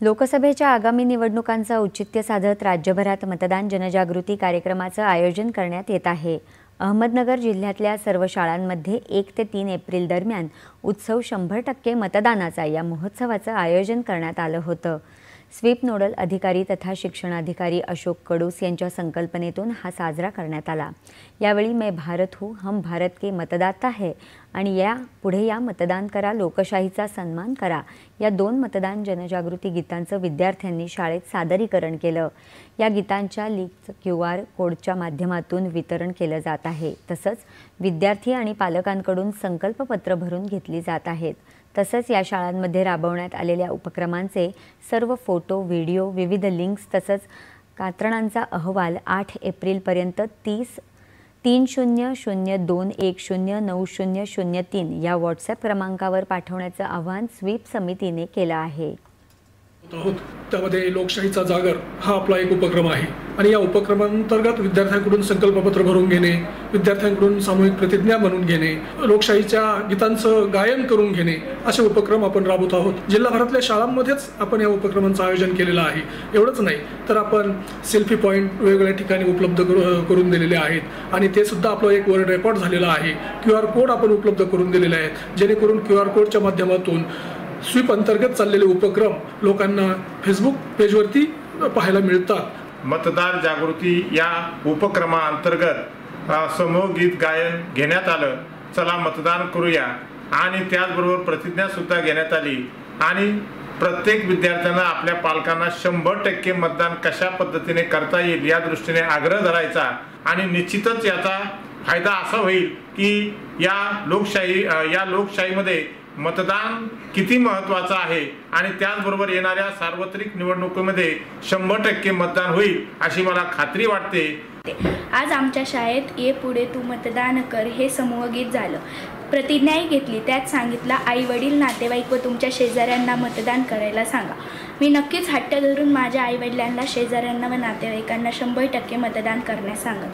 लोकसभेच्या आगामी निवडणुकांचं औचित्य साधत राज्यभरात मतदान जनजागृती कार्यक्रमाचं आयोजन करण्यात येत आहे। अहमदनगर जिल्ह्यातल्या सर्व शाळांमध्ये 1 ते 3 एप्रिल दरम्यान उत्सव 100% मतदानाचा या महोत्सवाचं आयोजन करण्यात आलं होतं। स्वीप नोडल अधिकारी तथा शिक्षणाधिकारी अशोक कडूस यांच्या संकल्पनेतून हा साजरा करण्यात आला। यावेळी मैं भारत हूँ हम भारत के मतदाता है आणि या पुढे या मतदान करा लोकशाहीचा सन्मान करा या 2 मतदान जनजागृती गीतांचं विद्यार्थ्यांनी शाळेत सादरीकरण केलं। या गीतांच्या लिंक QR कोडच्या माध्यमातून वितरण केलं जात आहे। तसंच विद्यार्थी आणि पालकांकडून संकल्पपत्र भरून घेतली जात आहेत। तसंच या शाळांमध्ये राबवण्यात आलेल्या उपक्रमांचे सर्व फोटो, व्हिडिओ, विविध लिंक्स तसंच कात्रणांचा अहवाल 8 एप्रिलपर्यंत 3002109003 या व्हॉट्सॲप क्रमांकावर पाठवण्याचं आवाहन स्वीप समितीने केलं आहे। त्यामध्ये लोकशाहीचा जागर हा आपला एक उपक्रम आहे आणि या उपक्रमांतर्गत विद्यार्थ्यांकडून संकल्पपत्र भरून घेणे, विद्यार्थ्यांकडून सामूहिक प्रतिज्ञा बनवून घेणे, लोकशाहीच्या गीतांचं गायन करून घेणे असे उपक्रम आपण राबवत आहोत। जिल्हाभरातल्या शाळांमध्येच आपण या उपक्रमांचं आयोजन केलेलं आहे। एवढंच नाही तर आपण सेल्फी पॉइंट वेगवेगळ्या ठिकाणी उपलब्ध करून दिलेले आहेत आणि ते सुद्धा आपलं एक वर्ल्ड रेकॉर्ड झालेला आहे। QR कोड आपण उपलब्ध करून दिलेले आहेत जेणेकरून QR कोडच्या माध्यमातून स्वीप अंतर्गत चाललेले उपक्रम लोकांना फेसबुक पेजवरती पाहायला मिळतात। मतदार जागृती या उपक्रमाअंतर्गत समूह गीत गायन घेण्यात आलं। चला मतदान करूया आणि त्याचबरोबर प्रतिज्ञा सुद्धा घेण्यात आली आणि प्रत्येक विद्यार्थ्यांना आपल्या पालकांना 100% मतदान कशा पद्धतीने करता येईल या दृष्टीने आग्रह धरायचा आणि निश्चितच याचा फायदा असा होईल की या लोकशाहीमध्ये मतदान किती महत्त्वाचं आहे आणि त्याचबरोबर येणाऱ्या सार्वत्रिक निवडणुकीमध्ये 100% मतदान होईल अशी मला खात्री वाटते। आज आमच्या शाळेत ये पुढे तू मतदान कर हे समूह गीत झालं। प्रतिज्ञाही घेतली। त्यात सांगितलं आई वडील नातेवाईक व तुमच्या शेजाऱ्यांना मतदान करायला सांगा। मी नक्कीच हट्ट धरून माझ्या आई वडिलांना शेजाऱ्यांना व नातेवाईकांना 100% मतदान करण्यास सांगेन।